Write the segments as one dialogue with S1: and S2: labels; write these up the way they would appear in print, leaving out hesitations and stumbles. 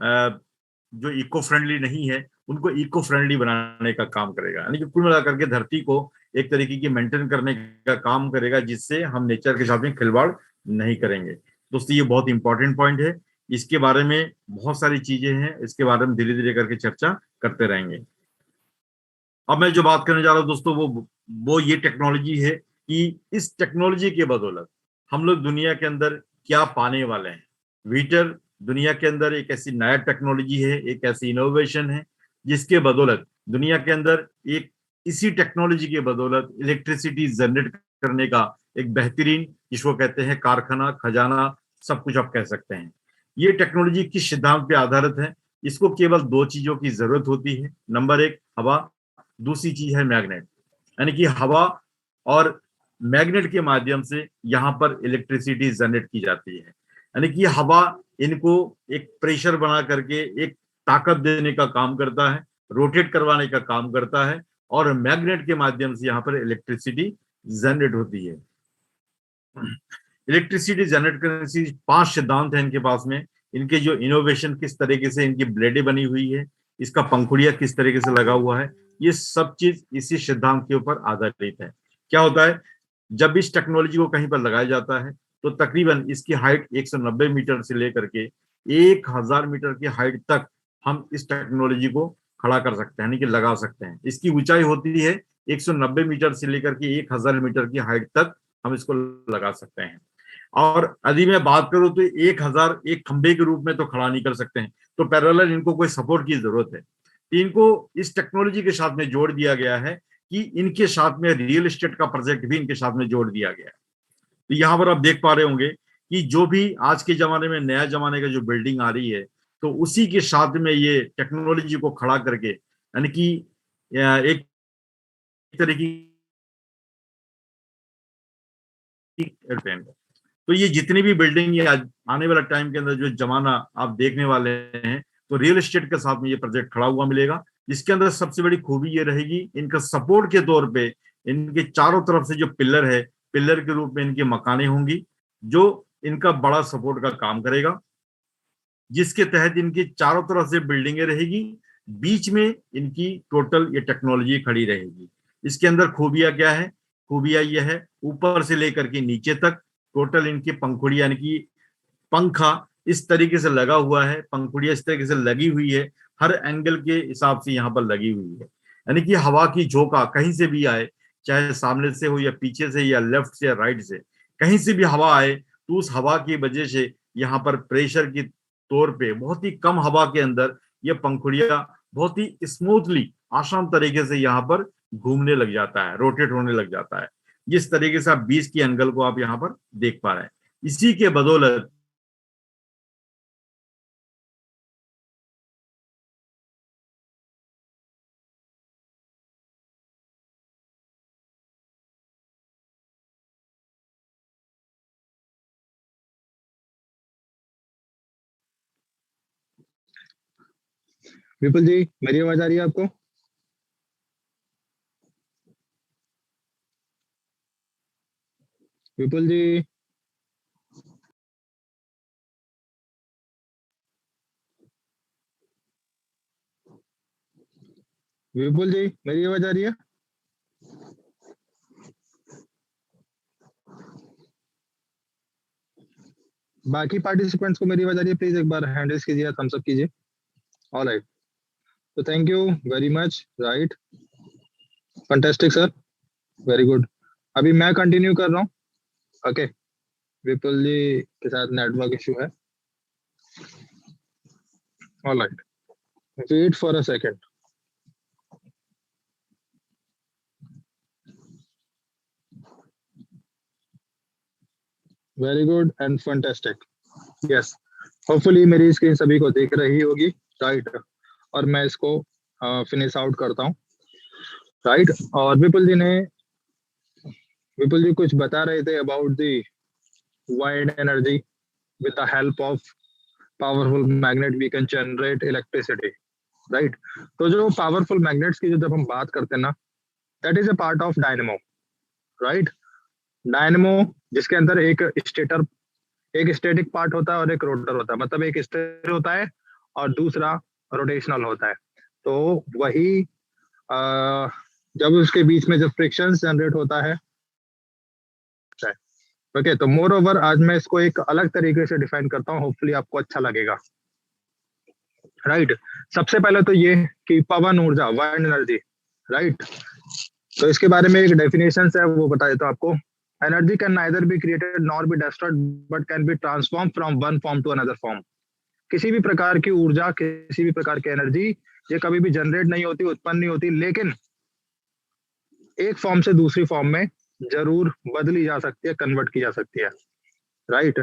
S1: जो eco friendly नहीं है उनको इको फ्रेंडली बनाने का काम करेगा, यानी कि कुल मिलाकर के धरती को एक तरीके की मेंटेन करने का काम करेगा, जिससे हम नेचर के साथ में खिलवाड़ नहीं करेंगे। दोस्तों ये बहुत इंपॉर्टेंट पॉइंट है, इसके बारे में बहुत सारी चीजें हैं, इसके बारे में धीरे धीरे करके चर्चा करते रहेंगे। अब मैं जो बात करने जा रहा हूँ दोस्तों, वो ये टेक्नोलॉजी है कि इस टेक्नोलॉजी के बदौलत हम लोग दुनिया के अंदर क्या पाने वाले हैं। वीटर दुनिया के अंदर एक ऐसी नया टेक्नोलॉजी है, एक ऐसी इनोवेशन है जिसके बदौलत दुनिया के अंदर एक इसी टेक्नोलॉजी के बदौलत इलेक्ट्रिसिटी जनरेट करने का एक बेहतरीन, जिसको कहते हैं कारखाना, खजाना, सब कुछ आप कह सकते हैं। ये टेक्नोलॉजी किस सिद्धांत पे आधारित है? इसको केवल दो चीजों की जरूरत होती है। नंबर एक हवा, दूसरी चीज है मैग्नेट, यानी कि हवा और मैग्नेट के माध्यम से यहाँ पर इलेक्ट्रिसिटी जनरेट की जाती है। यानी कि हवा इनको एक प्रेशर बना करके एक ताकत देने का काम करता है, रोटेट करवाने का काम करता है, और मैग्नेट के माध्यम से यहाँ पर इलेक्ट्रिसिटी जनरेट होती है। इलेक्ट्रिसिटी जनरेट करने से 5 सिद्धांत है इनके पास में। इनके जो इनोवेशन, किस तरीके से इनकी ब्लेडें बनी हुई है, इसका पंखुड़िया किस तरीके से लगा हुआ है, ये सब चीज इसी सिद्धांत के ऊपर आधारित है। क्या होता है, जब इस टेक्नोलॉजी को कहीं पर लगाया जाता है तो तकरीबन इसकी हाइट 190 मीटर से लेकर के 1000 मीटर की हाइट तक हम इस टेक्नोलॉजी को खड़ा कर सकते हैं, यानी कि लगा सकते हैं। इसकी ऊंचाई होती है 190 मीटर से लेकर के 1000 मीटर की हाइट तक हम इसको लगा सकते हैं। और यदि मैं बात करूं तो 1000 एक खंबे के रूप में तो खड़ा नहीं कर सकते हैं, तो पैरेलल इनको कोई सपोर्ट की जरूरत है। तो इनको इस टेक्नोलॉजी के साथ में जोड़ दिया गया है कि इनके साथ में रियल एस्टेट का प्रोजेक्ट भी इनके साथ में जोड़ दिया गया है। तो यहाँ पर आप देख पा रहे होंगे कि जो भी आज के जमाने में नया जमाने का जो बिल्डिंग आ रही है, तो उसी के साथ में ये टेक्नोलॉजी को खड़ा करके, यानी कि एक तरीके की तो ये जितनी भी बिल्डिंग ये आने वाला टाइम के अंदर जो जमाना आप देखने वाले हैं, तो रियल एस्टेट के साथ में ये प्रोजेक्ट खड़ा हुआ मिलेगा। इसके अंदर सबसे बड़ी खूबी ये रहेगी, इनका सपोर्ट के तौर पे इनके चारों तरफ से जो पिलर है, पिलर के रूप में इनकी मकानें होंगी, जो इनका बड़ा सपोर्ट का काम करेगा, जिसके तहत इनकी चारों तरफ से बिल्डिंगें रहेगी, बीच में इनकी टोटल ये टेक्नोलॉजी खड़ी रहेगी। इसके अंदर खूबियां क्या है? खूबियां ये है, ऊपर से लेकर के नीचे तक टोटल इनकी पंखुड़ी, यानी कि पंखा इस तरीके से लगा हुआ है, पंखुड़ियां इस तरीके से लगी हुई है, हर एंगल के हिसाब से यहाँ पर लगी हुई है। यानी कि हवा की झोंका कहीं से भी आए, चाहे सामने से हो या पीछे से या लेफ्ट से या राइट से, कहीं से भी हवा आए तो उस हवा की वजह से यहाँ पर प्रेशर की तौर पे बहुत ही कम हवा के अंदर ये पंखुड़िया बहुत ही स्मूथली, आसान तरीके से यहाँ पर घूमने लग जाता है, रोटेट होने लग जाता है। जिस तरीके से आप 20 की एंगल को आप यहाँ पर देख पा रहे हैं, इसी के बदौलत
S2: विपुल जी, मेरी आवाज आ रही है आपको? विपुल जी, विपुल जी, मेरी आवाज आ रही है? बाकी पार्टिसिपेंट्स को मेरी आवाज आ रही है? प्लीज एक बार हैंड रेस कीजिए, थम्स अप कीजिए। ऑल राइट, तो thank you very much. Right, fantastic sir, very good. अभी मैं कंटिन्यू कर रहा हूँ। ओके, विपुल जी के साथ नेटवर्क इशू है। All right, wait for a second. Very good and fantastic. Yes, hopefully मेरी स्क्रीन सभी को दिख रही होगी। राइट, और मैं इसको फिनिश आउट करता हूँ। राइट, और विपुल जी कुछ बता रहे थे about the wind energy. With the help of powerful magnet we can generate electricity, right? तो जो पावरफुल मैग्नेट्स की जो जब हम बात करते हैं ना, that is a part of dynamo, right? Dynamo जिसके अंदर एक स्टेटर, एक स्टैटिक पार्ट होता है और एक रोटर होता है, मतलब एक स्टेटर होता है और दूसरा रोटेशनल होता है। तो वही जब उसके बीच में जब फ्रिक्शन जनरेट होता है, ओके। तो मोर ओवर आज मैं इसको एक अलग तरीके से डिफाइन करता हूँ, होपफुली आपको अच्छा लगेगा, राइट। सबसे पहले तो ये कि पवन ऊर्जा, वाइंड एनर्जी, राइट। तो इसके बारे में एक डेफिनेशन है, वो बता देता हूँ आपको। Energy can neither be created nor be destroyed but can be transform from one form to another form. किसी भी प्रकार की ऊर्जा, किसी भी प्रकार की एनर्जी, ये कभी भी जनरेट नहीं होती, उत्पन्न नहीं होती, लेकिन एक फॉर्म से दूसरी फॉर्म में जरूर बदली जा सकती है, कन्वर्ट की जा सकती है, राइट।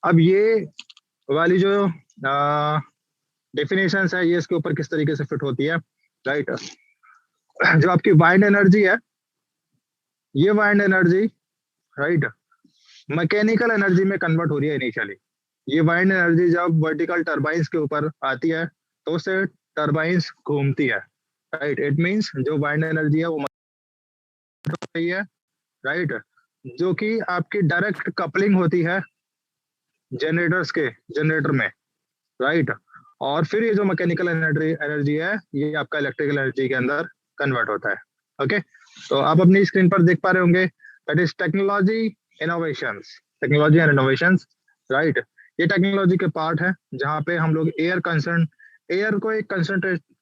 S2: अब ये वाली जो डेफिनेशन है, ये इसके ऊपर किस तरीके से फिट होती है, राइट। जो आपकी वाइंड एनर्जी है, ये wind energy, right, mechanical energy में कन्वर्ट हो रही है इनिशियली। ये वाइंड एनर्जी जब वर्टिकल टरबाइंस के ऊपर आती है तो उससे टरबाइंस घूमती है, राइट। इट मींस जो वाइंड एनर्जी है वो हो रही है, राइट, जो कि आपकी डायरेक्ट कपलिंग होती है जनरेटर में, राइट। और फिर ये जो मैकेनिकल एनर्जी है, ये आपका इलेक्ट्रिकल एनर्जी के अंदर कन्वर्ट होता है, ओके। तो आप अपनी स्क्रीन पर देख पा रहे होंगे, that is technology innovations, technology and innovations, right. ये टेक्नोलॉजी के पार्ट है जहाँ पे हम लोग एयर को एक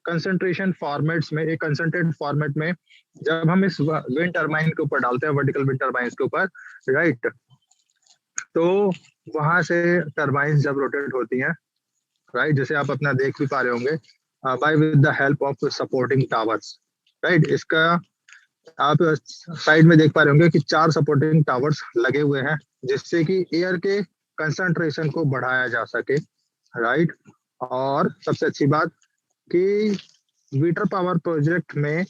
S2: कंसंट्रेशन फॉर्मेट्स में, एक कंसंट्रेट फॉर्मेट में जब हम इस विंड टरबाइन के ऊपर डालते हैं, वर्टिकल विंड टरबाइन के ऊपर, राइट, तो वहां से टरबाइन जब रोटेट होती हैं, राइट, जैसे आप अपना देख भी पा रहे होंगे, by with the help of supporting towers, right. इसका आप साइड में देख पा रहे होंगे कि 4 सपोर्टिंग टावर्स लगे हुए हैं, जिससे कि एयर के कंसंट्रेशन को बढ़ाया जा सके, राइट। और सबसे अच्छी बात कि वीटर पावर प्रोजेक्ट में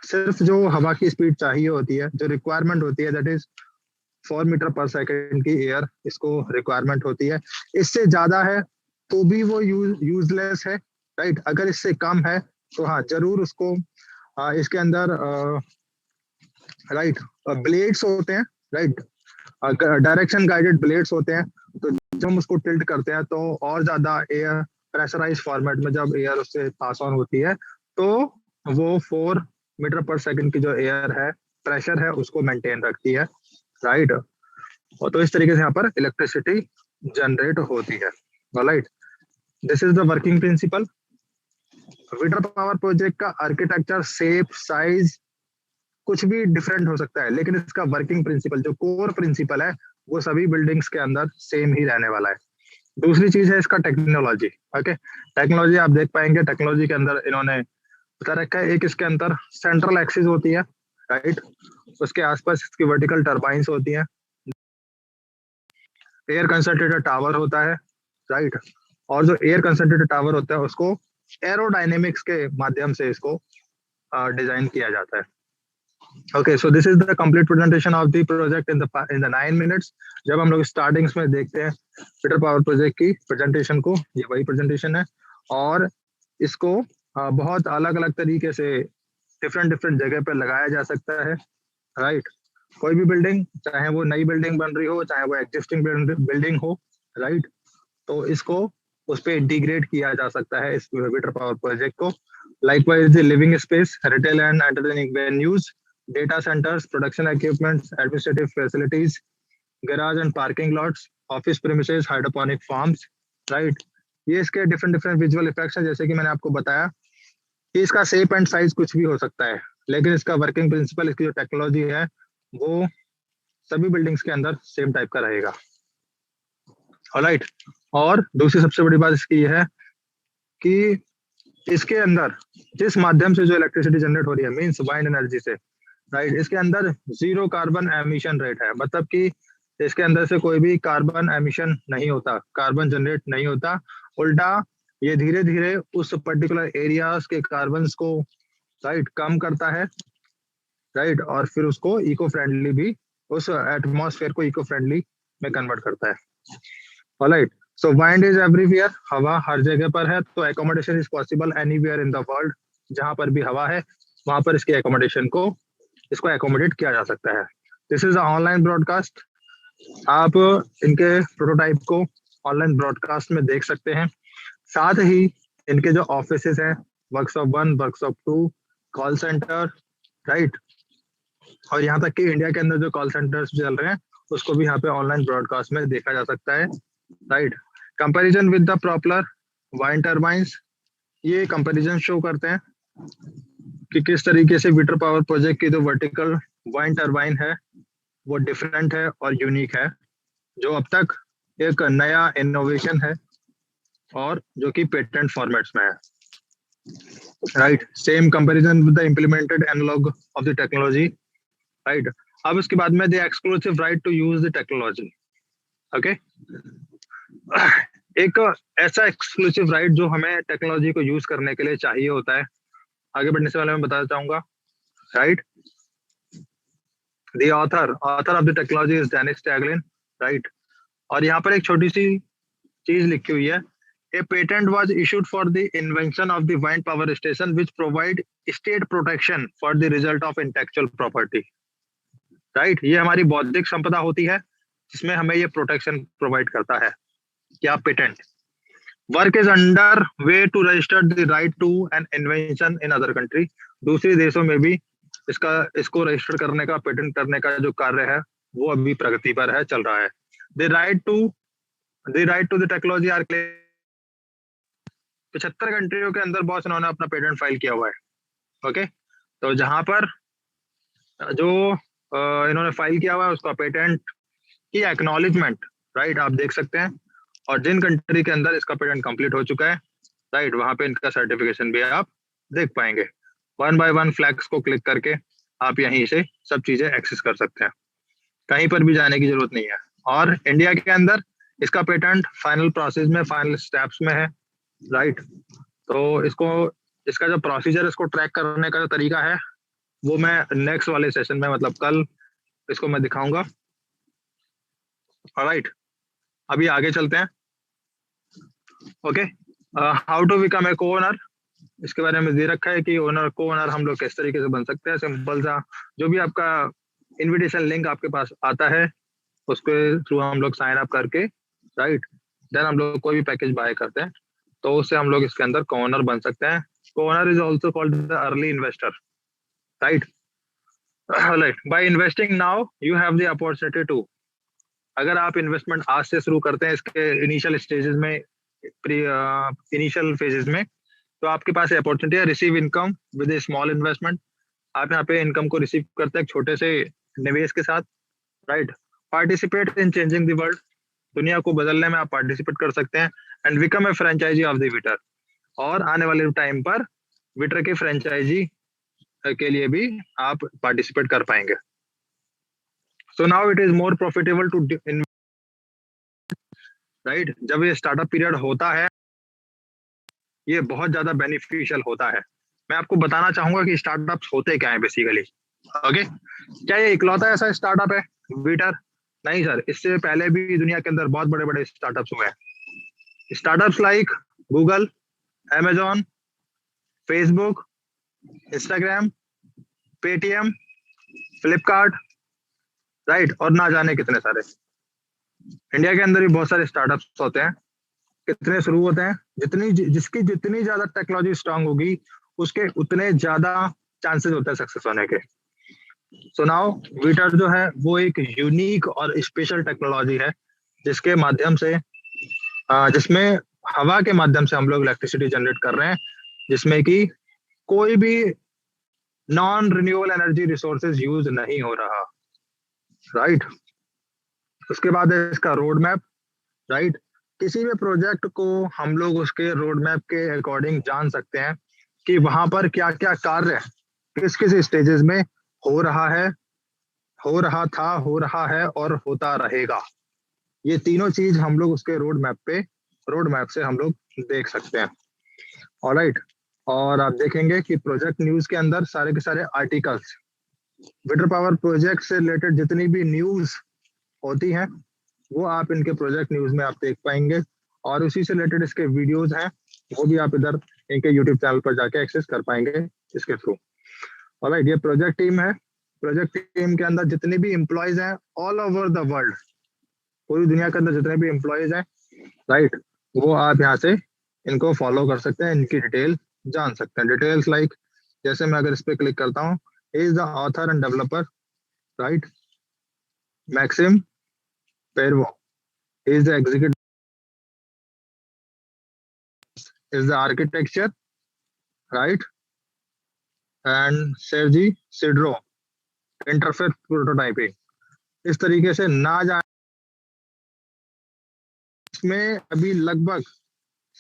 S2: सिर्फ जो हवा की स्पीड चाहिए होती है, जो रिक्वायरमेंट होती है, दैट इज 4 मीटर पर सेकेंड की एयर इसको रिक्वायरमेंट होती है। इससे ज्यादा है तो भी वो यूजलेस है, राइट। अगर इससे कम है तो हाँ जरूर उसको इसके अंदर राइट ब्लेड्स होते हैं, राइट, डायरेक्शन गाइडेड ब्लेड्स होते हैं। तो जब हम उसको टिल्ट करते हैं तो और ज्यादा एयर प्रेशराइज फॉर्मेट में जब एयर उससे पास ऑन होती है तो वो 4 मीटर पर सेकंड की जो एयर है, प्रेशर है, उसको मेंटेन रखती है, राइट। और तो इस तरीके से यहाँ पर इलेक्ट्रिसिटी जनरेट होती है, right. This is the working principle. Vitter power project का आर्किटेक्चर, शेप, साइज कुछ भी डिफरेंट हो सकता है, लेकिन इसका वर्किंग प्रिंसिपल, जो कोर प्रिंसिपल है, वो सभी बिल्डिंग्स के अंदर सेम ही रहने वाला है। दूसरी चीज है इसका टेक्नोलॉजी, ओके। टेक्नोलॉजी आप देख पाएंगे, टेक्नोलॉजी के अंदर इन्होंने बता रखा है, एक इसके अंदर सेंट्रल एक्सिस होती है, राइट, उसके आसपास इसकी वर्टिकल टर्बाइंस होती हैं, एयर कंसंट्रेटर टावर होता है, राइट। और जो एयर कंसंट्रेटर टावर होता है उसको एरोडायनेमिक्स के माध्यम से इसको डिजाइन किया जाता है। Okay, so this is the complete presentation of the project in the 9 minutes. जब हम लोग स्टार्टिंग्स में देखते हैं वीटर पावर प्रोजेक्ट की प्रेजेंटेशन को, ये वही प्रेजेंटेशन है, और इसको बहुत अलग अलग तरीके से डिफरेंट जगह पे लगाया जा सकता है, राइट। कोई भी बिल्डिंग, चाहे वो नई बिल्डिंग बन रही हो, चाहे वो एग्जिस्टिंग बिल्डिंग हो, राइट, तो इसको उस पर इंटीग्रेट किया जा सकता है इस वीटर पावर प्रोजेक्ट को। Likewise living space, retail and entertaining venues, data centers, production equipments, administrative facilities, garage and parking lots, office premises, hydroponic farms, right? ये इसके डिफरेंट विजुअल इफेक्ट्स हैं, जैसे कि मैंने आपको बताया कि इसका शेप एंड साइज कुछ भी हो सकता है, लेकिन इसका वर्किंग प्रिंसिपल, इसकी जो टेक्नोलॉजी है, वो सभी बिल्डिंग्स के अंदर सेम टाइप का रहेगा, ऑलराइट। और दूसरी सबसे बड़ी बात इसकी ये है कि इसके अंदर जिस माध्यम से जो इलेक्ट्रिसिटी जनरेट हो रही है, मीन्स वाइंड एनर्जी से, राइट, इसके अंदर 0 कार्बन एमिशन रेट है, मतलब कि इसके अंदर से कोई भी कार्बन एमिशन नहीं होता, कार्बन जनरेट नहीं होता। उल्टा ये धीरे धीरे उस पर्टिकुलर एरियाज के कार्बन को, राइट, कम करता है, राइट, और फिर उसको इको फ्रेंडली भी, उस एटमॉस्फेयर को इको फ्रेंडली में कन्वर्ट करता है, alright. So wind is everywhere, हवा हर जगह पर है, तो accommodation is possible anywhere in the world. जहां पर भी हवा है वहां पर इसके एकोमोडेशन को, इसको एकोमोडेट किया जा सकता है। दिस इज ऑनलाइन ब्रॉडकास्ट, आप इनके प्रोटोटाइप को ऑनलाइन ब्रॉडकास्ट में देख सकते हैं। साथ ही इनके जो ऑफिसेस हैं, workshop 1, workshop 2, call centre, right. और यहाँ तक कि इंडिया के अंदर जो कॉल सेंटर्स चल रहे हैं उसको भी यहाँ पे ऑनलाइन ब्रॉडकास्ट में देखा जा सकता है, right. Comparison with the propeller wine turbines, ये कंपैरिजन शो करते हैं कि किस तरीके से विटर पावर प्रोजेक्ट की जो वर्टिकल वाइन टर्बाइन है वो डिफरेंट है और यूनिक है, जो अब तक एक नया इनोवेशन है और जो कि पेटेंट फॉर्मेट्स में है, right. Same comparison with the implemented analog of the technology, right. अब उसके बाद में the exclusive right to use the technology, okay. एक ऐसा एक्सक्लूसिव राइट जो हमें टेक्नोलॉजी को यूज करने के लिए चाहिए होता है। आगे बढ़ने से पहले मैं बताना चाहूंगा, right, the author of the technology is Denis Taglin, right. और यहाँ पर एक छोटी सी चीज लिखी हुई है, ए patent was issued for the invention of the wind power station which provide state protection for the result of intellectual property, right. ये हमारी बौद्धिक संपदा होती है जिसमें हमें ये प्रोटेक्शन प्रोवाइड करता है, क्या patent. Work is under way to register the right to an invention in other country, दूसरे देशों में भी इसको रजिस्टर करने का, पेटेंट करने का जो कार्य है वो अभी प्रगति पर है, चल रहा है। The right to the technology are 75 कंट्रियों के अंदर बॉस इन्होंने अपना पेटेंट फाइल किया हुआ है, ओके। तो जहां पर जो इन्होंने फाइल किया हुआ है उसका पेटेंट की एक्नॉलेजमेंट, राइट, आप देख सकते हैं। और जिन कंट्री के अंदर इसका पेटेंट कंप्लीट हो चुका है, राइट, वहां पे इनका सर्टिफिकेशन भी आप देख पाएंगे। 1 बाय 1 फ्लैग्स को क्लिक करके आप यहीं से सब चीजें एक्सेस कर सकते हैं, कहीं पर भी जाने की जरूरत नहीं है। और इंडिया के अंदर इसका पेटेंट फाइनल प्रोसेस में, फाइनल स्टेप्स में है, राइट। तो इसका जो प्रोसीजर, इसको ट्रैक करने का जो तरीका है वो मैं नेक्स्ट वाले सेशन में, मतलब कल, इसको मैं दिखाऊंगा, राइट। अभी आगे चलते हैं, okay. How to become a co owner, इसके बारे में दे रखा है कि को ओनर हम लोग किस तरीके से बन सकते हैं। सिंपल सा, जो भी आपका इनविटेशन लिंक आपके पास आता है उसके थ्रू हम लोग साइन अप करके, राइट, देन हम लोग कोई भी पैकेज बाय करते हैं तो उससे हम लोग इसके अंदर को ओनर बन सकते हैं। Co owner is also called the early investor, right. By investing now you have the opportunity to, अगर आप इन्वेस्टमेंट आज से शुरू करते हैं इसके इनिशियल स्टेजेस में, इनिशियल फेजेस में, तो आपके पास अपॉर्चुनिटी है receive income with a small investment. आप यहाँ पे इनकम को रिसीव करते हैं एक छोटे से निवेश के साथ, right. Participate in changing the world, दुनिया को बदलने में आप पार्टिसिपेट कर सकते हैं। And become a franchisee of the Vitter, और आने वाले टाइम पर विटर के फ्रेंचाइजी के लिए भी आप पार्टिसिपेट कर पाएंगे। So now it is more profitable too, right. जब ये स्टार्टअप पीरियड होता है ये बहुत ज्यादा बेनिफिशियल होता है। मैं आपको बताना चाहूंगा कि स्टार्टअप्स होते क्या है बेसिकली, ओके। क्या ये इकलौता ऐसा स्टार्टअप है विटर? नहीं सर, इससे पहले भी दुनिया के अंदर बहुत बड़े बड़े स्टार्टअप्स हुए हैं। Startups like Google, Amazon, Facebook, Instagram, Paytm, Flipkart, right, और ना जाने कितने सारे। इंडिया के अंदर भी बहुत सारे स्टार्टअप्स होते हैं। कितने शुरू होते हैं? जिसकी जितनी ज्यादा टेक्नोलॉजी स्ट्रांग होगी उसके उतने ज्यादा चांसेस होते हैं सक्सेस होने के। सो नाउ विटर जो है वो एक यूनिक और स्पेशल टेक्नोलॉजी है जिसके माध्यम से, जिसमें हवा के माध्यम से हम लोग इलेक्ट्रिसिटी जनरेट कर रहे हैं, जिसमें कि कोई भी non renewable energy resources use नहीं हो रहा, राइट। उसके बाद है इसका रोड मैप, राइट। किसी भी प्रोजेक्ट को हम लोग उसके रोड मैप के अकॉर्डिंग जान सकते हैं कि वहां पर क्या क्या कार्य किस किस स्टेजेस में हो रहा है, हो रहा था, हो रहा है और होता रहेगा। ये तीनों चीज हम लोग उसके रोड मैप से हम लोग देख सकते हैं, ऑलराइट। और आप देखेंगे कि प्रोजेक्ट न्यूज के अंदर सारे के सारे आर्टिकल्स, विटर पावर प्रोजेक्ट से रिलेटेड जितनी भी न्यूज होती हैं वो आप इनके प्रोजेक्ट न्यूज में आप देख पाएंगे, और उसी से रिलेटेड इसके वीडियोज हैं वो भी आप इधर इनके यूट्यूब चैनल पर जाके एक्सेस कर पाएंगे इसके थ्रू, ऑलराइट। ये प्रोजेक्ट टीम है। प्रोजेक्ट टीम के अंदर जितने भी एम्प्लॉयज हैं ऑल ओवर द वर्ल्ड, पूरी दुनिया के अंदर जितने भी एम्प्लॉयज हैं, राइट, वो आप यहाँ से इनको फॉलो कर सकते हैं, इनकी डिटेल जान सकते हैं। डिटेल्स लाइक जैसे मैं अगर इस पे क्लिक करता हूँ, is the author and developer, right, Maxim Pervo is the executive, is the architecture, right, and Sergey Sidorov interface prototyping. इस तरीके से ना जाए, इसमें अभी लगभग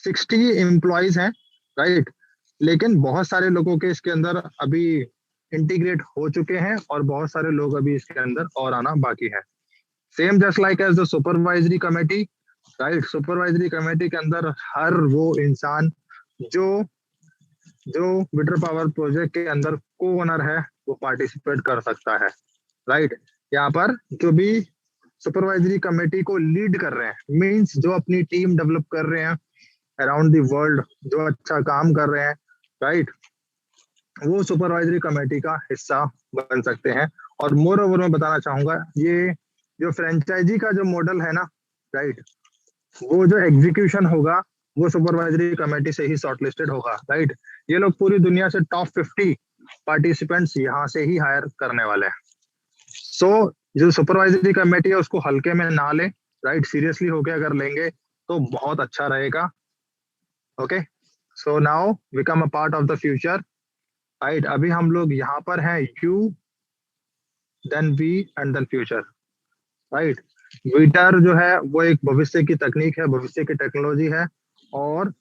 S2: 60 एम्प्लॉयज हैं, राइट, लेकिन बहुत सारे लोगों के इसके अंदर अभी इंटीग्रेट हो चुके हैं और बहुत सारे लोग अभी इसके अंदर और आना बाकी है। Same just like as the supervisory committee, right, supervisory committee के अंदर हर वो इंसान जो जो विटर पावर प्रोजेक्ट के अंदर को ओनर है वो पार्टिसिपेट कर सकता है, राइट। यहाँ पर जो भी सुपरवाइजरी कमेटी को लीड कर रहे हैं, मींस जो अपनी टीम डेवलप कर रहे हैं अराउंड द वर्ल्ड, जो अच्छा काम कर रहे हैं, राइट, वो सुपरवाइजरी कमेटी का हिस्सा बन सकते हैं। और मोर ओवर मैं बताना चाहूंगा, ये जो फ्रेंचाइजी का जो मॉडल है ना, राइट, वो जो एग्जीक्यूशन होगा वो सुपरवाइजरी कमेटी से ही शॉर्टलिस्टेड होगा, राइट। ये लोग पूरी दुनिया से टॉप 50 पार्टिसिपेंट्स यहाँ से ही हायर करने वाले हैं। सो जो सुपरवाइजरी कमेटी है उसको हल्के में ना ले, राइट, सीरियसली होके अगर लेंगे तो बहुत अच्छा रहेगा। Okay, so now become a part of the future, right. अभी हम लोग यहाँ पर हैं, you then we and then future, right. Vitter जो है वो एक भविष्य की तकनीक है, भविष्य की टेक्नोलॉजी है, और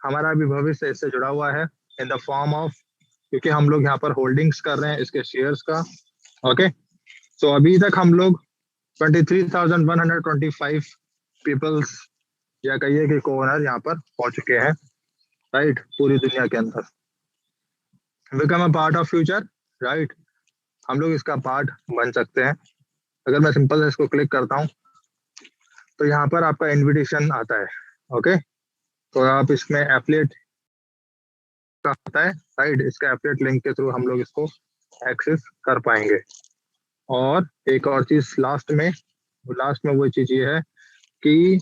S2: हमारा भी भविष्य इससे जुड़ा हुआ है इन द फॉर्म ऑफ, क्योंकि हम लोग यहाँ पर होल्डिंग्स कर रहे हैं इसके शेयर्स का। ओके, सो अभी तक हम लोग 23,125 पीपल्स या कहिए कि को ओनर यहाँ पर हो चुके हैं, राइट, पूरी दुनिया के अंदर। Become a part of future, right, हम लोग इसका पार्ट बन सकते हैं। अगर मैं सिंपल इसको क्लिक करता हूँ तो यहाँ पर आपका इनविटेशन आता है। ओके, तो आप इसमें एफिलिएट का आता है, राइट, इसका एफिलिएट लिंक के थ्रू हम लोग इसको एक्सेस कर पाएंगे। और एक और चीज लास्ट में वो चीज ये है कि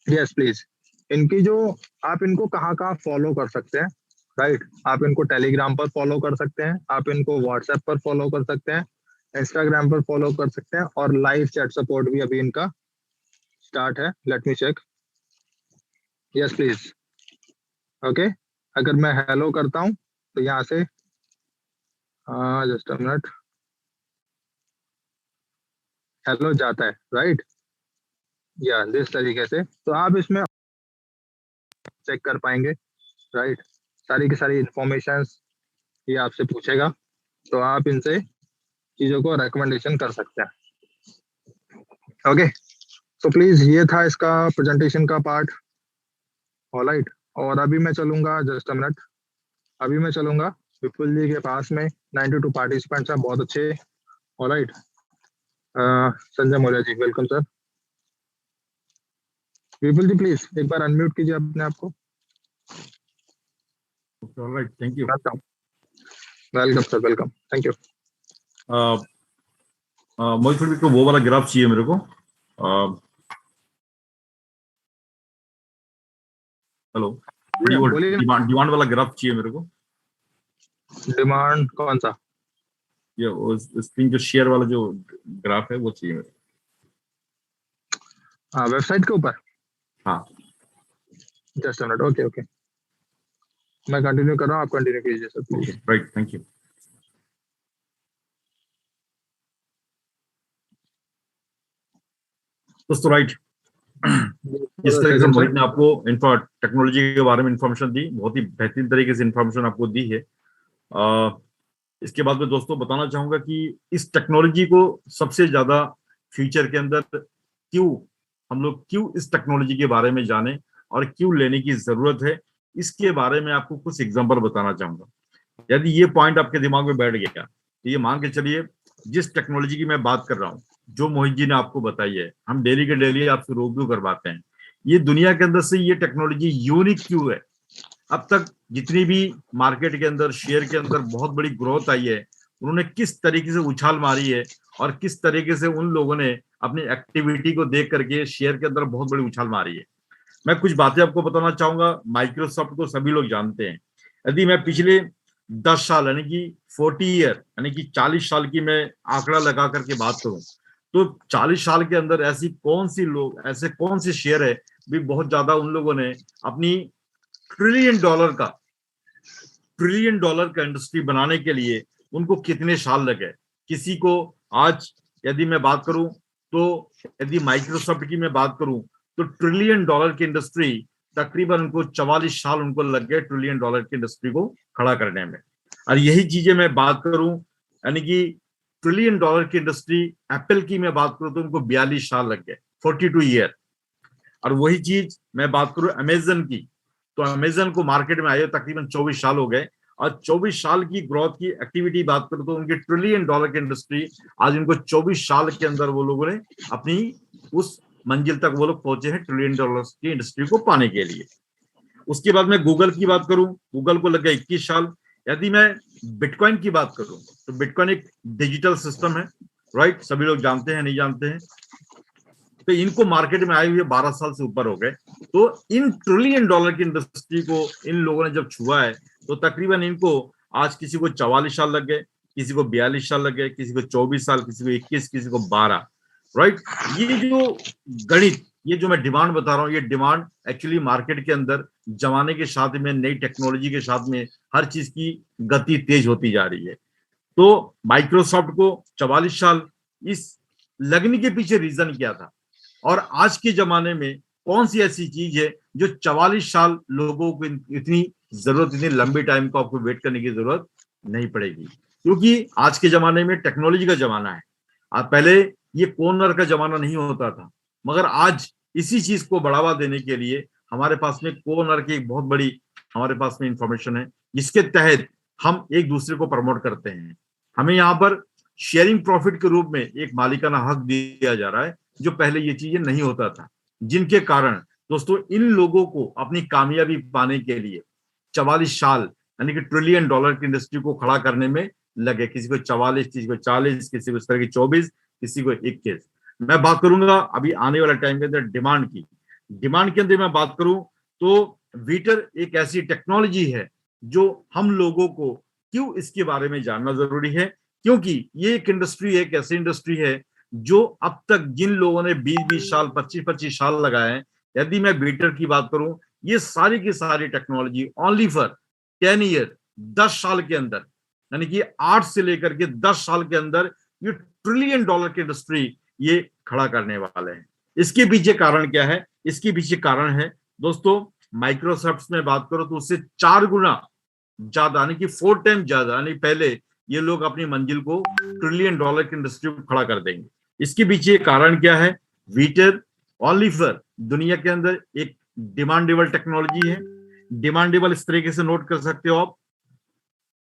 S2: यस प्लीज, इनकी जो आप इनको कहाँ कहाँ फॉलो कर सकते हैं, राइट, आप इनको टेलीग्राम पर फॉलो कर सकते हैं, आप इनको व्हाट्सएप पर फॉलो कर सकते हैं, इंस्टाग्राम पर फॉलो कर सकते हैं, और लाइव चैट सपोर्ट भी अभी इनका स्टार्ट है। Let me check, yes please. Okay, अगर मैं हेलो करता हूँ तो यहाँ से जस्ट अ मिनट, हेलो जाता है, राइट, या जिस तरीके से तो आप इसमें चेक कर पाएंगे, राइट, सारी की सारी इंफॉर्मेशन ये आपसे पूछेगा, तो आप इनसे चीजों को रिकमेंडेशन कर सकते हैं। ओके, सो प्लीज ये था इसका प्रेजेंटेशन का पार्ट, ऑलराइट। और अभी मैं चलूंगा, जस्ट अ मिनट, अभी मैं चलूंगा विपुल जी के पास में। 92 पार्टिसिपेंट्स हैं, बहुत अच्छे, alright. Sanjay Maurya ji, welcome sir. Vipul ji please एक बार अनम्यूट कीजिए अपने आप को।
S1: Alright, thank you.
S2: Welcome sir, welcome, thank you.
S1: Mohit को वो वाला ग्राफ चाहिए मेरे को। हेलो, डिमांड वाला ग्राफ चाहिए मेरे को।
S2: डिमांड कौन सा?
S1: ये स्क्रीन जो शेयर वाला जो ग्राफ है वो चाहिए मेरे को।
S2: हाँ, वेबसाइट के ऊपर।
S1: हाँ,
S2: just a minute, okay okay, मैं कंटिन्यू कर रहा हूँ, आप कंटिन्यू कीजिए sir please.
S1: Right, thank you. दोस्तों राइट, जिस तरीके से मोहित ने आपको टेक्नोलॉजी के बारे में इंफॉर्मेशन दी, बहुत ही बेहतरीन तरीके से इंफॉर्मेशन आपको दी है। इसके बाद में दोस्तों बताना चाहूंगा कि इस टेक्नोलॉजी को सबसे ज्यादा फ्यूचर के अंदर हम लोग क्यों इस टेक्नोलॉजी के बारे में जाने और क्यों लेने की जरूरत है, इसके बारे में आपको कुछ एग्जांपल बताना चाहूंगा। यदि ये पॉइंट आपके दिमाग में बैठ गया तो ये मान के चलिए, जिस टेक्नोलॉजी की मैं बात कर रहा हूँ, जो मोहित जी ने आपको बताई है, हम डेली के डेली आपसे रूबरू करवाते हैं, ये दुनिया के अंदर से ये टेक्नोलॉजी यूनिक क्यों है। अब तक जितनी भी मार्केट के अंदर शेयर के अंदर बहुत बड़ी ग्रोथ आई है, उन्होंने किस तरीके से उछाल मारी है और किस तरीके से उन लोगों ने अपनी एक्टिविटी को देख करके शेयर के अंदर बहुत बड़ी उछाल मारी है। मैं कुछ बातें आपको बताना चाहूंगा। माइक्रोसॉफ्ट को सभी लोग जानते हैं। यदि मैं पिछले 10 साल यानी कि 40 ईयर यानी कि 40 साल की मैं आंकड़ा लगा करके बात करूं, तो 40 साल के अंदर ऐसे कौन से शेयर है भी बहुत ज्यादा उन लोगों ने अपनी ट्रिलियन डॉलर का इंडस्ट्री बनाने के लिए उनको कितने साल लगे। किसी को आज यदि मैं बात करूं, तो यदि माइक्रोसॉफ्ट की मैं बात करूं, तो ट्रिलियन डॉलर की इंडस्ट्री तकरीबन उनको 44 साल उनको लग गए ट्रिलियन डॉलर की इंडस्ट्री को खड़ा करने में। और यही चीजें मैं बात करूं, यानी कि ट्रिलियन डॉलर की इंडस्ट्री एप्पल की मैं बात करूं, तो उनको 42 साल लग गए, 42 ईयर। और वही चीज मैं बात करूं अमेजन की, तो अमेजन को मार्केट में आए तकरीबन 24 साल हो गए, और 24 साल की ग्रोथ की एक्टिविटी बात करूं, तो उनकी ट्रिलियन डॉलर की इंडस्ट्री आज उनको 24 साल के अंदर वो लोगों ने अपनी उस मंजिल तक वो लोग पहुंचे हैं ट्रिलियन डॉलर की इंडस्ट्री को पाने के लिए। उसके बाद मैं गूगल की बात करूं, गूगल को लग गया 21 साल। यदि मैं बिटकॉइन की बात करूं, तो बिटकॉइन एक डिजिटल सिस्टम है, राइट, सभी लोग जानते हैं नहीं जानते हैं। तो इनको मार्केट में आए हुए 12 साल से ऊपर हो गए। तो इन ट्रिलियन डॉलर की इंडस्ट्री को इन लोगों ने जब छुआ है, तो तकरीबन इनको आज किसी को 44 साल लग गए, किसी को 42 साल लग गए, किसी को 24 साल, किसी को 21, किसी को 12, राइट। ये जो गणित, ये जो मैं डिमांड बता रहा हूँ, ये डिमांड एक्चुअली मार्केट के अंदर जमाने के साथ में, नई टेक्नोलॉजी के साथ में हर चीज की गति तेज होती जा रही है। तो माइक्रोसॉफ्ट को 44 साल, इस लगने के पीछे रीजन क्या था, और आज के जमाने में कौन सी ऐसी चीज है जो 44 साल लोगों को इतनी जरूरत, इतनी लंबी टाइम को आपको वेट करने की जरूरत नहीं पड़ेगी, क्योंकि आज के जमाने में टेक्नोलॉजी का जमाना है। पहले ये कोनर का जमाना नहीं होता था, मगर आज इसी चीज को बढ़ावा देने के लिए हमारे पास में कोनर की एक बहुत बड़ी हमारे पास में इंफॉर्मेशन है, जिसके तहत हम एक दूसरे को प्रमोट करते हैं। हमें यहाँ पर शेयरिंग प्रॉफिट के रूप में एक मालिकाना हक दिया जा रहा है, जो पहले ये चीजें नहीं होता था, जिनके कारण दोस्तों इन लोगों को अपनी कामयाबी पाने के लिए 44 साल यानी कि ट्रिलियन डॉलर की इंडस्ट्री को खड़ा करने में लगे। किसी को 44, किसी को 40, किसी को इस तरह की 24, किसी को 21। मैं बात करूंगा अभी आने वाले टाइम के अंदर डिमांड की। डिमांड के अंदर मैं बात करूं, तो वीटर एक ऐसी टेक्नोलॉजी है जो हम लोगों को क्यों इसके बारे में जानना जरूरी है, क्योंकि ये एक इंडस्ट्री है, एक ऐसी इंडस्ट्री है जो अब तक जिन लोगों ने 20-20 साल, 25-25 साल लगाए हैं। यदि मैं बीटर की बात करूं, ये सारी की सारी टेक्नोलॉजी ओनली फॉर 10 ईयर, 10 साल के अंदर, यानी कि 8 से लेकर के 10 साल के अंदर ये ट्रिलियन डॉलर की इंडस्ट्री ये खड़ा करने वाले हैं। इसके पीछे कारण क्या है? इसके पीछे कारण है दोस्तों, माइक्रोसॉफ्ट में बात करो तो उससे 4 गुना ज्यादा, यानी कि 4 टाइम ज्यादा, यानी पहले ये लोग अपनी मंजिल को ट्रिलियन डॉलर की इंडस्ट्री को खड़ा कर देंगे। इसके पीछे कारण क्या है? वीटर ओनली फॉर दुनिया के अंदर एक डिमांडेबल टेक्नोलॉजी है। डिमांडेबल इस तरीके से नोट कर सकते हो आप,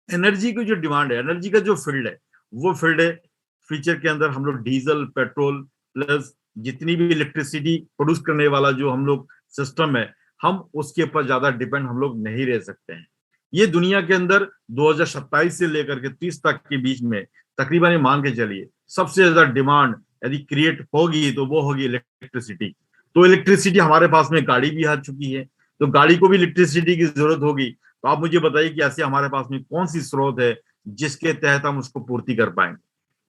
S1: एनर्जी की जो डिमांड है, एनर्जी का जो फील्ड है, वो फील्ड है फ्यूचर के अंदर हम लोग डीजल, पेट्रोल प्लस जितनी भी इलेक्ट्रिसिटी प्रोड्यूस करने वाला जो हम लोग सिस्टम है, हम उसके ऊपर ज्यादा डिपेंड हम लोग नहीं रह सकते हैं। ये दुनिया के अंदर 2027 से लेकर के 30 तक के बीच में तकरीबन ये मान के चलिए सबसे ज्यादा डिमांड यदि क्रिएट होगी तो वो होगी इलेक्ट्रिसिटी। तो इलेक्ट्रिसिटी हमारे पास में गाड़ी भी आ चुकी है, तो गाड़ी को भी इलेक्ट्रिसिटी की जरूरत होगी। तो आप मुझे बताइए कि ऐसे हमारे पास में कौन सी स्रोत है जिसके तहत हम उसको पूर्ति कर पाएंगे,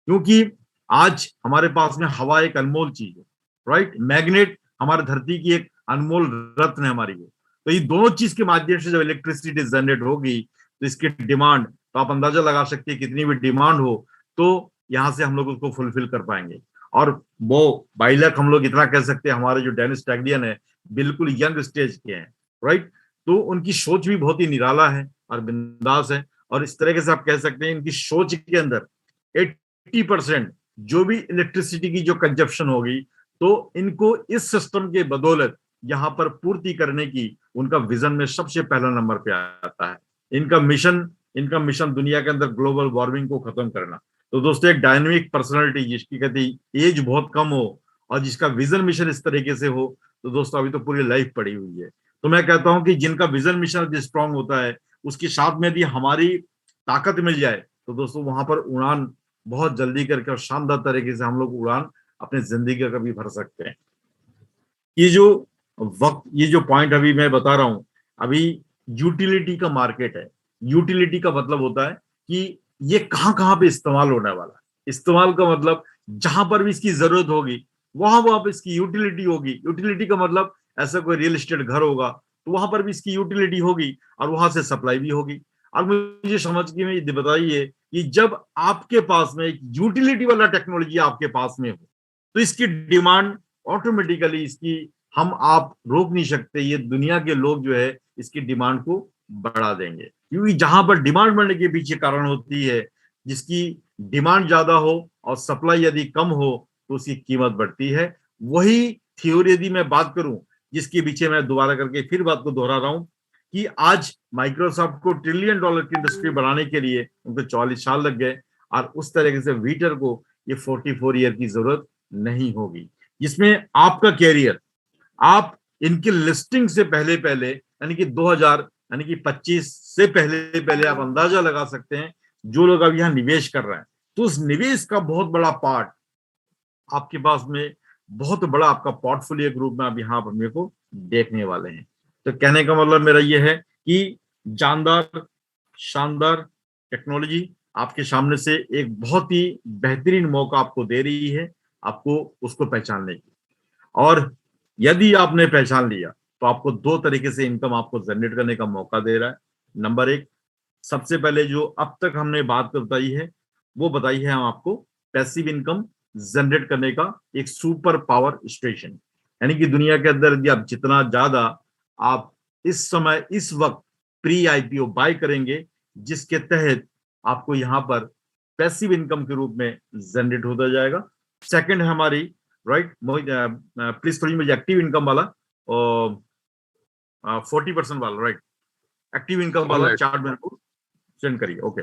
S1: क्योंकि आज हमारे पास में हवा एक अनमोल चीज है, राइट। मैग्नेट हमारे धरती की एक अनमोल रत्न है हमारी है। तो ये दोनों चीज के माध्यम से जब इलेक्ट्रिसिटी जनरेट होगी तो इसकी डिमांड, तो आप अंदाजा लगा सकते हैं कितनी भी डिमांड हो तो यहाँ से हम लोग उसको फुलफिल कर पाएंगे। और वो बाइलक हम लोग इतना कह सकते हैं, हमारे जो डेनिस टैगलियन है बिल्कुल यंग स्टेज के हैं, राइट। तो उनकी सोच भी बहुत ही निराला है और बिंदास है, और इस तरीके से आप कह सकते हैं इनकी सोच के अंदर 80% जो भी इलेक्ट्रिसिटी की जो कंजप्शन होगी, तो इनको इस सिस्टम के बदौलत यहाँ पर पूर्ति करने की उनका विजन में सबसे पहला नंबर पे आता है। इनका मिशन दुनिया के अंदर ग्लोबल वार्मिंग को खत्म करना। तो दोस्तों एक डायनेमिक पर्सनालिटी जिसकी कहती एज बहुत कम हो और जिसका विजन मिशन इस तरीके से हो, तो दोस्तों अभी तो पूरी लाइफ पड़ी हुई है। तो मैं कहता हूं कि जिनका विजन मिशन स्ट्रांग होता है, उसके साथ में यदि हमारी ताकत मिल जाए तो दोस्तों वहां पर उड़ान बहुत जल्दी करके और शानदार तरीके से हम लोग उड़ान अपने जिंदगी का भी भर सकते हैं। ये जो वक्त, ये जो पॉइंट अभी मैं बता रहा हूं, अभी यूटिलिटी का मार्केट है। यूटिलिटी का मतलब होता है कि ये कहाँ कहाँ पे इस्तेमाल होने वाला है। इस्तेमाल का मतलब जहां पर भी इसकी जरूरत होगी वहां वहां पर इसकी यूटिलिटी होगी। यूटिलिटी का मतलब ऐसा कोई रियल एस्टेट घर होगा तो वहां पर भी इसकी यूटिलिटी होगी और वहां से सप्लाई भी होगी। और मुझे समझ के में बताइए कि जब आपके पास में एक यूटिलिटी वाला टेक्नोलॉजी आपके पास में हो तो इसकी डिमांड ऑटोमेटिकली, इसकी हम आप रोक नहीं सकते, ये दुनिया के लोग जो है इसकी डिमांड को बढ़ा देंगे। क्योंकि जहां पर डिमांड बढ़ने के पीछे कारण होती है, जिसकी डिमांड ज्यादा हो और सप्लाई यदि कम हो तो उसकी कीमत बढ़ती है। वही थ्योरी यदि मैं बात करूं, जिसके पीछे मैं दोबारा करके फिर बात को दोहरा रहा हूं कि आज माइक्रोसॉफ्ट को $1 ट्रिलियन की इंडस्ट्री बनाने के लिए उनको 44 साल लग गए, और उस तरीके से वीटर को ये 44 ईयर की जरूरत नहीं होगी, जिसमें आपका कैरियर, आप इनकी लिस्टिंग से पहले पहले यानी कि 2000 यानी कि 25 से पहले पहले आप अंदाजा लगा सकते हैं जो लोग अब यहाँ निवेश कर रहे हैं, तो उस निवेश का बहुत बड़ा पार्ट आपके पास में, बहुत बड़ा आपका पोर्टफोलियो के रूप में आप यहाँ पर मेरे को देखने वाले हैं। तो कहने का मतलब मेरा ये है कि जानदार शानदार टेक्नोलॉजी आपके सामने से एक बहुत ही बेहतरीन मौका आपको दे रही है, आपको उसको पहचानने की। और यदि आपने पहचान लिया तो आपको दो तरीके से इनकम आपको जनरेट करने का मौका दे रहा है। नंबर एक, सबसे पहले जो अब तक हमने बात बताई है वो बताई है हम आपको पैसिव इनकम जनरेट करने का एक सुपर पावर स्टेशन, यानी कि दुनिया के अंदर यदि आप जितना ज्यादा आप इस समय इस वक्त प्री आईपीओ बाय करेंगे, जिसके तहत आपको यहाँ पर पैसिव इनकम के रूप में जनरेट होता जाएगा। सेकंड है हमारी, राइट, प्लीज थोड़ी मुझे एक्टिव इनकम वाला 40% वाला, राइट, एक्टिव इनकम वाला चार्ट मेरे को सेंड करिए। ओके,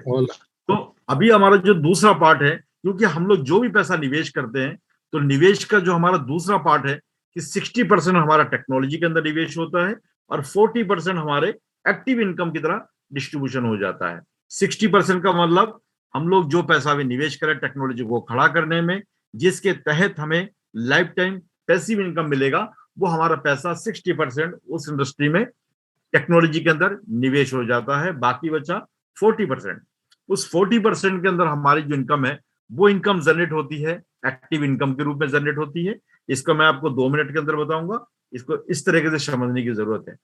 S1: तो अभी हमारा जो दूसरा पार्ट है, क्योंकि हम लोग जो भी पैसा निवेश करते हैं तो निवेश का जो हमारा दूसरा पार्ट है कि 60% हमारा टेक्नोलॉजी के अंदर निवेश होता है और 40% हमारे एक्टिव इनकम की तरह डिस्ट्रीब्यूशन हो जाता है। 60% का मतलब हम लोग जो पैसा भी निवेश करें टेक्नोलॉजी को खड़ा करने में, जिसके तहत हमें लाइफ टाइम पैसिव इनकम मिलेगा, वो हमारा पैसा 60% उस इंडस्ट्री में टेक्नोलॉजी के अंदर निवेश हो जाता है। बाकी बचा 40%। उस 40% के अंदर हमारी जो इनकम है वो इनकम जनरेट होती है एक्टिव इनकम के रूप में जनरेट होती है। इसको मैं आपको 2 मिनट के अंदर बताऊंगा, इसको इस तरीके से समझने की जरूरत है।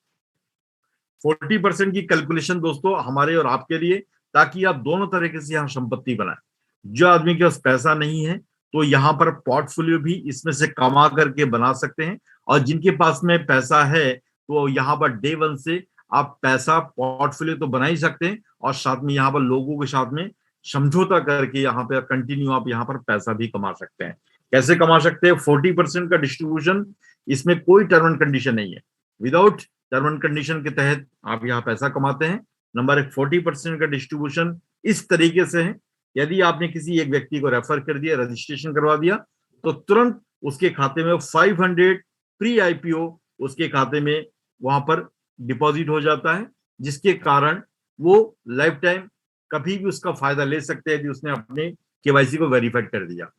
S1: 40% की कैलकुलेशन दोस्तों हमारे और आपके लिए, ताकि आप दोनों तरीके से यहाँ संपत्ति बनाए। जो आदमी के पास पैसा नहीं है तो यहाँ पर पोर्टफोलियो भी इसमें से कमा करके बना सकते हैं, और जिनके पास में पैसा है तो यहाँ पर डे वन से आप पैसा पोर्टफोलियो तो बना ही सकते हैं, और साथ में यहाँ पर लोगों के साथ में समझौता करके यहाँ पे कंटिन्यू आप यहाँ पर पैसा भी कमा सकते हैं। कैसे कमा सकते हैं? 40% का डिस्ट्रीब्यूशन, इसमें कोई टर्म एंड कंडीशन नहीं है, विदाउट टर्म एंड कंडीशन के तहत आप यहाँ पैसा कमाते हैं। नंबर एक, 40% का डिस्ट्रीब्यूशन इस तरीके से है, यदि आपने किसी एक व्यक्ति को रेफर कर दिया, रजिस्ट्रेशन करवा दिया, तो तुरंत उसके खाते में 500 प्री आईपीओ उसके खाते में वहां पर डिपॉजिट हो जाता है, जिसके कारण वो लाइफ टाइम कभी भी उसका फायदा ले सकते हैं यदि उसने अपने केवाईसी को वेरीफाइड कर दिया।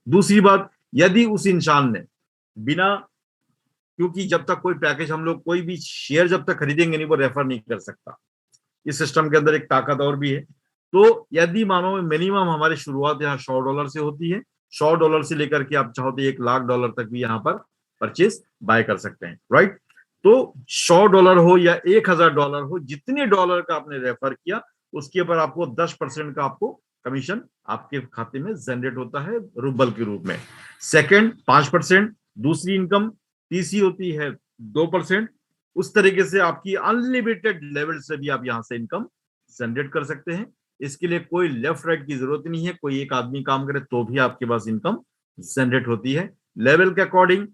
S1: दूसरी बात, यदि उस इंसान ने बिना, क्योंकि जब तक कोई पैकेज, हम लोग कोई भी शेयर जब तक खरीदेंगे नहीं वो रेफर नहीं कर सकता, इस सिस्टम के अंदर एक ताकत और भी है। तो यदि मानो मिनिमम हमारी शुरुआत यहाँ $100 से होती है, $100 से लेकर के आप चाहो तो $1,00,000 तक भी यहाँ पर परचेज बाय कर सकते हैं, राइट। तो $100 हो या $1,000 हो, जितने डॉलर का आपने रेफर किया उसके ऊपर आपको 10% का आपको कमीशन आपके खाते में जनरेट होता है रूबल के रूप में। सेकंड 5%, दूसरी इनकम, तीसरी होती है 2%। उस तरीके से आपकी अनलिमिटेड लेवल से भी आप यहाँ से इनकम जनरेट कर सकते हैं। इसके लिए कोई लेफ्ट राइट की जरूरत नहीं है, कोई एक आदमी काम करे तो भी आपके पास इनकम जनरेट होती है। लेवल के अकॉर्डिंग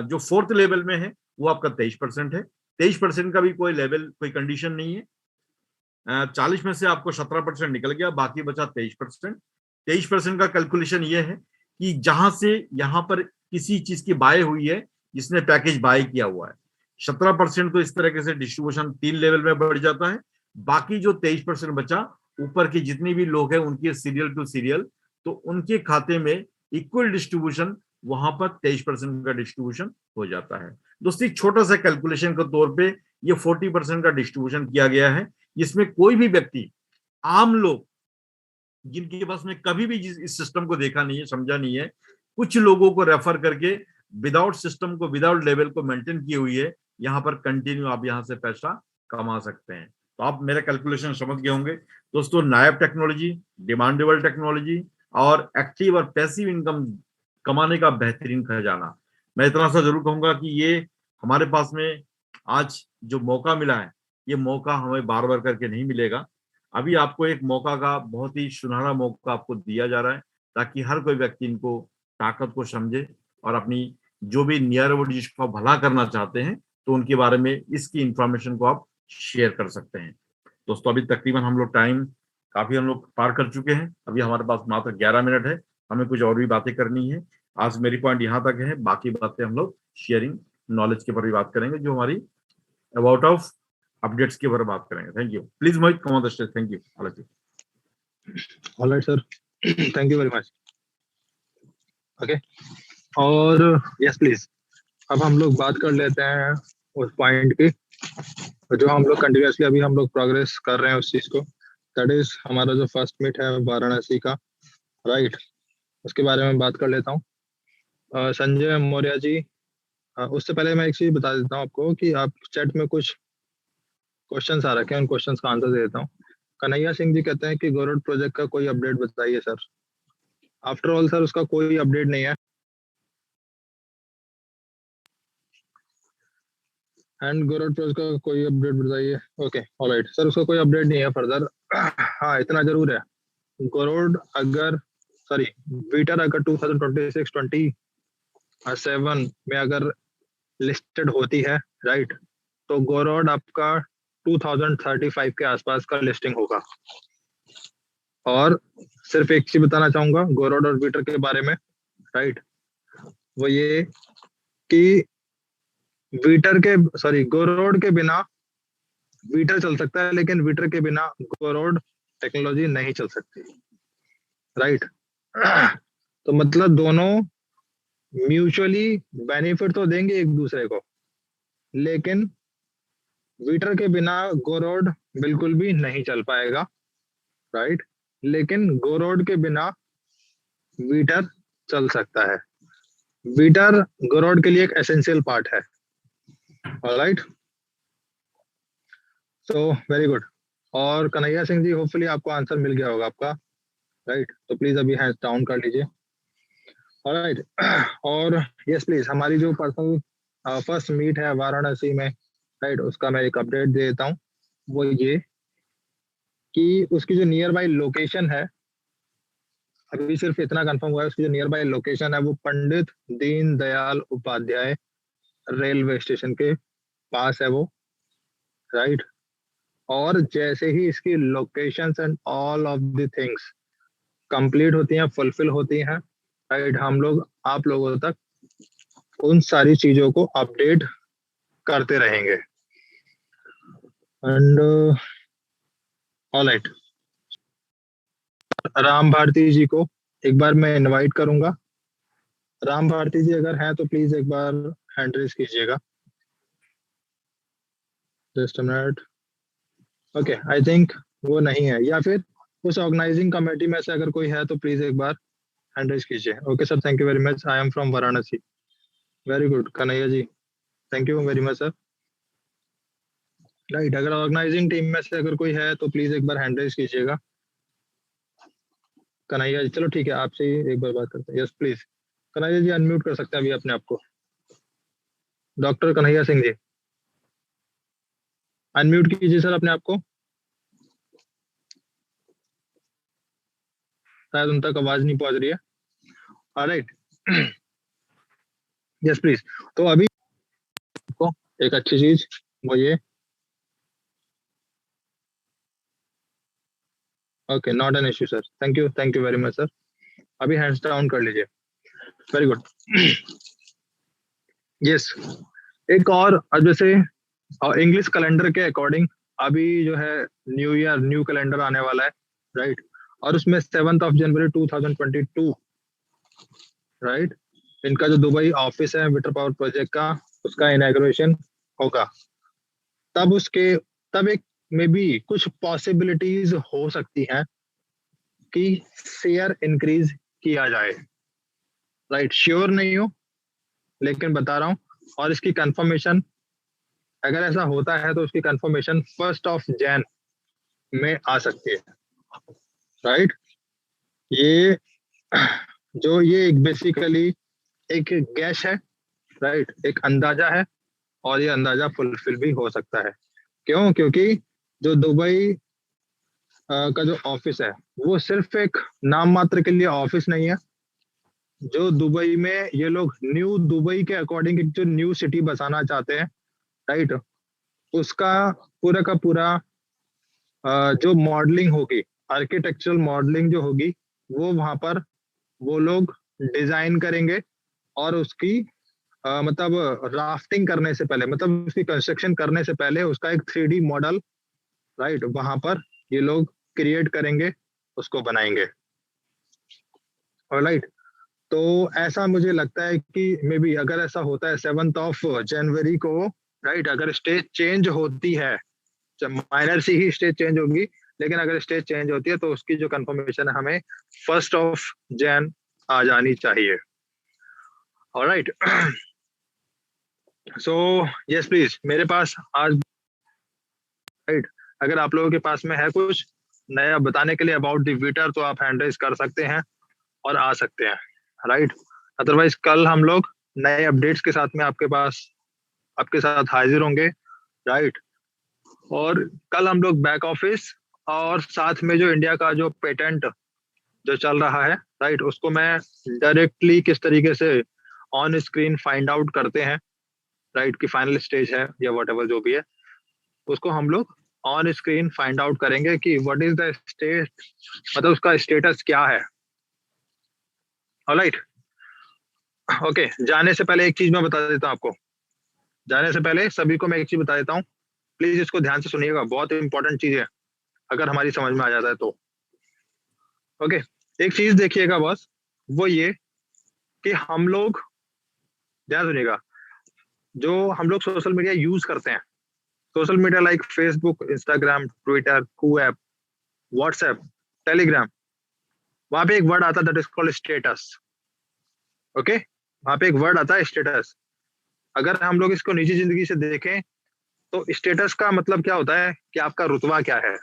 S1: जो फोर्थ लेवल में है वो आपका 23% है। 23% का भी कोई लेवल, कोई कंडीशन नहीं है। 40 में से आपको 17% निकल गया, बाकी बचा 23%। 23% का कैलकुलेशन ये है कि जहां से यहां पर किसी चीज की बाय हुई है, जिसने पैकेज बाय किया हुआ है, 17% तो इस तरीके से डिस्ट्रीब्यूशन 3 लेवल में बढ़ जाता है। बाकी जो 23% बचा, ऊपर के जितने भी लोग हैं उनके सीरियल टू सीरियल, तो उनके खाते में इक्वल डिस्ट्रीब्यूशन वहां पर 23% का डिस्ट्रीब्यूशन हो जाता है। दोस्तों छोटा सा कैलकुलेशन के तौर पे ये 40% का डिस्ट्रीब्यूशन किया गया है, जिसमें कोई भी व्यक्ति, आम लोग जिनके पास में कभी भी इस सिस्टम को देखा नहीं है, समझा नहीं है, कुछ लोगों को रेफर करके विदाउट सिस्टम को, विदाउट लेवल को मेंटेन की हुई है, यहाँ पर कंटिन्यू आप यहाँ से पैसा कमा सकते हैं। तो आप मेरा कैलकुलेशन समझ गए होंगे दोस्तों। नायब टेक्नोलॉजी, डिमांडेबल टेक्नोलॉजी और एक्टिव और पैसिव इनकम कमाने का बेहतरीन खजाना। मैं इतना सा जरूर कहूंगा कि ये हमारे पास में आज जो मौका मिला है, ये मौका हमें बार बार करके नहीं मिलेगा। अभी आपको एक मौका का बहुत ही सुनहरा मौका आपको दिया जा रहा है, ताकि हर कोई व्यक्ति इनको ताकत को समझे और अपनी जो भी नियर अबाउट जिसको भला करना चाहते हैं, तो उनके बारे में इसकी इंफॉर्मेशन को आप शेयर कर सकते हैं। दोस्तों अभी तकरीबन हम लोग टाइम काफी हम लोग पार कर चुके हैं। अभी हमारे पास मात्र 11 मिनट है, हमें कुछ और भी बातें करनी है। आज मेरी पॉइंट यहाँ तक है, बाकी बातें हम लोग शेयरिंग नॉलेज के ऊपर भी बात करेंगे, जो हमारी अबाउट ऑफ अपडेट्स के ऊपर बात करेंगे। Thank you. Please Mohit come on the stage. Thank you.
S2: Alright sir, thank you very much. Okay, और यस प्लीज, अब हम लोग बात कर लेते हैं उस पॉइंट की जो हम लोग कंटिन्यूसली अभी हम लोग प्रोग्रेस कर रहे हैं उस चीज को। दैट इज हमारा जो फर्स्ट मीट है वाराणसी का, राइट, उसके बारे में बात कर लेता हूँ। संजय मौर्य जी, उससे पहले मैं एक चीज बता देता हूँ आपको कि आप चैट में कुछ क्वेश्चंस आ रखे हैं, उन क्वेश्चंस का आंसर दे देता हूँ। कन्हैया सिंह जी कहते हैं कि गोरड प्रोजेक्ट का कोई अपडेट बताइए सर। आफ्टर ऑल सर उसका कोई अपडेट नहीं है, एंड गोरड प्रोजेक्ट का कोई अपडेट बताइए। ओके ऑलराइट सर, उसका कोई अपडेट नहीं है फर्दर। हाँ इतना जरूर है, गोरड अगर सॉरी वीटर अगर 2026-27 में अगर लिस्टेड होती है, राइट, तो गोरड आपका 2035 के आसपास का लिस्टिंग होगा। और सिर्फ एक चीज बताना चाहूंगा गोरड और वीटर के बारे में, राइट, वो ये कि वीटर के सॉरी गोरड के बिना वीटर चल सकता है, लेकिन वीटर के बिना गोरड टेक्नोलॉजी नहीं चल सकती, राइट। तो मतलब दोनों म्यूचुअली बेनिफिट तो देंगे एक दूसरे को, लेकिन वीटर के बिना गोरड बिल्कुल भी नहीं चल पाएगा, राइट, लेकिन गोरड के बिना वीटर चल सकता है। वीटर गोरड के लिए एक एसेंशियल पार्ट है, ऑलराइट, सो वेरी गुड। और कन्हैया सिंह जी, होपफुली आपको आंसर मिल गया होगा आपका, राइट, तो प्लीज अभी हैंड्स डाउन कर लीजिए, ऑलराइट। और यस प्लीज, हमारी जो पर्सनल फर्स्ट मीट है वाराणसी में, राइट, उसका मैं एक अपडेट दे देता हूँ। वो ये कि उसकी जो नियर बाई लोकेशन है, अभी सिर्फ इतना कंफर्म हुआ है, उसकी जो नियर बाई लोकेशन है वो पंडित दीनदयाल उपाध्याय रेलवे स्टेशन के पास है वो, राइट। और जैसे ही इसकी locations and all of the things complete होती हैं, फुलफिल होती हैं, राइट, हम लोग आप लोगों तक उन सारी चीजों को अपडेट करते रहेंगे। एंड ऑलराइट, राम भारती जी को एक बार मैं इनवाइट करूंगा। राम भारती जी अगर हैं तो प्लीज एक बार हैंड रेज कीजिएगा। Just a minute. Okay, I think वो नहीं है, या फिर उस ऑर्गेनाइजिंग कमेटी में से अगर कोई है तो प्लीज एक बार हैंड रेज कीजिए। Okay sir, thank you very much, I am from Varanasi. Very good Kanhaiya ji, thank you very much sir, right. अगर ऑर्गेनाइजिंग टीम में से अगर कोई है तो प्लीज एक बार हैंड रेज कीजिएगा। कन्हैया जी, चलो ठीक है, आपसे ही एक बार बात करते हैं। Yes please, Kanhaiya ji unmute कर सकते हैं अभी अपने आप को। डॉक्टर कन्हैया सिंह जी अनम्यूट कीजिए सर अपने आप को, शायद उन तक आवाज नहीं पहुंच रही है। Alright, yes please. तो अभी को एक अच्छी चीज वो ये, okay not an issue sir, thank you very much sir. अभी हैंड्स डाउन कर लीजिए, वेरी गुड। यस, एक और जैसे इंग्लिश कैलेंडर के अकॉर्डिंग अभी जो है न्यू ईयर न्यू कैलेंडर आने वाला है, राइट, और उसमें 7 जनवरी 2022, राइट, इनका जो दुबई ऑफिस है विटर पावर प्रोजेक्ट का, उसका इनॉग्रेशन होगा, तब एक मे बी कुछ पॉसिबिलिटीज हो सकती हैं कि शेयर इंक्रीज किया जाए। राइट, श्योर नहीं हूं लेकिन बता रहा हूं। और इसकी कंफर्मेशन, अगर ऐसा होता है तो उसकी कंफर्मेशन 1 जनवरी में आ सकती है। राइट, ये ये एक बेसिकली एक गैस है। राइट, एक अंदाजा है, और ये अंदाजा फुलफिल भी हो सकता है। क्यों? क्योंकि जो दुबई का जो ऑफिस है वो सिर्फ एक नाम मात्र के लिए ऑफिस नहीं है। जो दुबई में ये लोग न्यू दुबई के अकॉर्डिंग जो न्यू सिटी बसाना चाहते हैं, राइट, उसका पूरा का पूरा जो मॉडलिंग होगी, आर्किटेक्चरल मॉडलिंग जो होगी, वो वहां पर वो लोग डिजाइन करेंगे। और उसकी मतलब राफ्टिंग करने से पहले, मतलब उसकी कंस्ट्रक्शन करने से पहले उसका एक 3D मॉडल, राइट, वहां पर ये लोग क्रिएट करेंगे, उसको बनाएंगे। राइट, तो ऐसा मुझे लगता है कि मे बी अगर ऐसा होता है 7 जनवरी को, राइट, अगर स्टेज चेंज होती है, माइनर सी ही स्टेज चेंज होगी, लेकिन अगर स्टेज चेंज होती है तो उसकी जो कंफर्मेशन है हमें 1 जनवरी आ जानी चाहिए। ऑलराइट, सो यस प्लीज, मेरे पास आज, राइट, अगर आप लोगों के पास में है कुछ नया बताने के लिए अबाउट द विटर, तो आप हैंड रेज कर सकते हैं और आ सकते हैं। राइट, अदरवाइज कल हम लोग नए अपडेट्स के साथ में आपके साथ हाजिर होंगे। राइट, और कल हम लोग बैक ऑफिस और साथ में जो इंडिया का जो पेटेंट जो चल रहा है, राइट, उसको मैं डायरेक्टली किस तरीके से ऑन स्क्रीन फाइंड आउट करते हैं, राइट, कि फाइनल स्टेज है या वट एवर जो भी है, उसको हम लोग ऑन स्क्रीन फाइंड आउट करेंगे कि व्हाट इज द स्टेट, मतलब उसका स्टेटस क्या है। ऑलराइट, ओके, जाने से पहले एक चीज मैं बता देता हूँ आपको। जाने से पहले सभी को मैं एक चीज बता देता हूँ, प्लीज इसको ध्यान से सुनिएगा, बहुत इंपॉर्टेंट चीज है अगर हमारी समझ में आ जाता है तो। ओके, एक चीज देखिएगा बस, वो ये कि हम लोग, ध्यान सुनिएगा, जो हम लोग सोशल मीडिया यूज करते हैं, social media like Facebook, Instagram, Twitter, Koo app, WhatsApp, Telegram, वहां पे एक वर्ड आता है that is called status. Okay, वहां पे एक वर्ड आता है स्टेटस। अगर हम लोग इसको निजी जिंदगी से देखें तो स्टेटस का मतलब क्या होता है कि आपका रुतबा क्या है,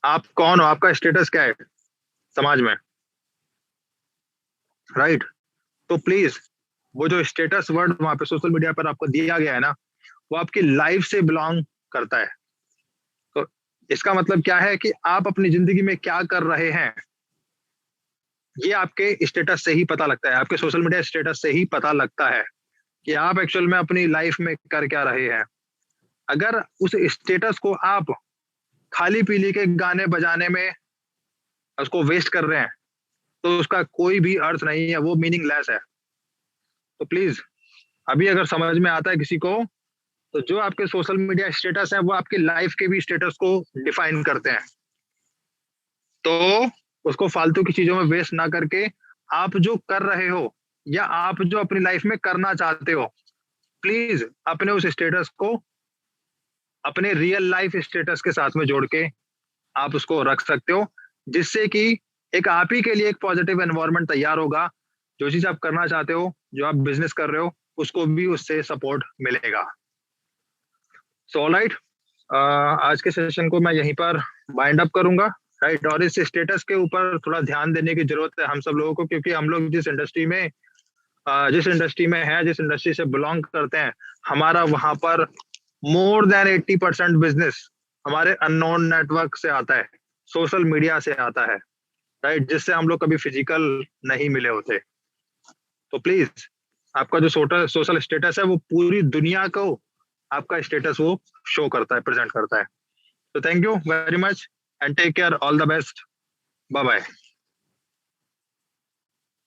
S2: आप कौन हो, आपका स्टेटस क्या है समाज में। राइट, तो प्लीज वो जो स्टेटस वर्ड वहां पे सोशल मीडिया पर आपको दिया गया है ना, वो आपकी लाइफ से बिलोंग करता है। तो इसका मतलब क्या है कि आप अपनी जिंदगी में क्या कर रहे हैं, ये आपके स्टेटस से ही पता लगता है, आपके सोशल मीडिया स्टेटस से ही पता लगता है कि आप एक्चुअल में अपनी लाइफ में कर क्या रहे हैं। अगर उस स्टेटस को आप खाली पीली के गाने बजाने में उसको वेस्ट कर रहे हैं तो उसका कोई भी अर्थ नहीं है, वो मीनिंगलेस है। तो प्लीज, अभी अगर समझ में आता है किसी को, तो जो आपके सोशल मीडिया स्टेटस है वो आपकी लाइफ के भी स्टेटस को डिफाइन करते हैं। तो उसको फालतू की चीजों में वेस्ट ना करके आप जो कर रहे हो या आप जो अपनी लाइफ में करना चाहते हो, प्लीज अपने उस स्टेटस को अपने रियल लाइफ स्टेटस के साथ में जोड़ के आप उसको रख सकते हो, जिससे कि एक आप ही के लिए एक पॉजिटिव एनवायरनमेंट तैयार होगा। जो चीज आप करना चाहते हो, जो आप बिजनेस कर रहे हो, उसको भी उससे सपोर्ट मिलेगा। सो ऑलराइट, आज के सेशन को मैं यहीं पर बाइंड अप करूंगा। राइट, और इस स्टेटस के ऊपर थोड़ा ध्यान देने की जरूरत है हम सब लोगों को, क्योंकि हम लोग जिस इंडस्ट्री में जिस इंडस्ट्री से बिलोंग करते हैं, हमारा वहां पर मोर देन 80% बिजनेस हमारे अननोन नेटवर्क से आता है, सोशल मीडिया से आता है, राइट, जिससे हम लोग कभी फिजिकल नहीं मिले होते। तो प्लीज, आपका जो सोशल स्टेटस है वो पूरी दुनिया को आपका स्टेटस वो शो करता है, प्रेजेंट करता है। तो thank you very much and take care, all the best, bye bye.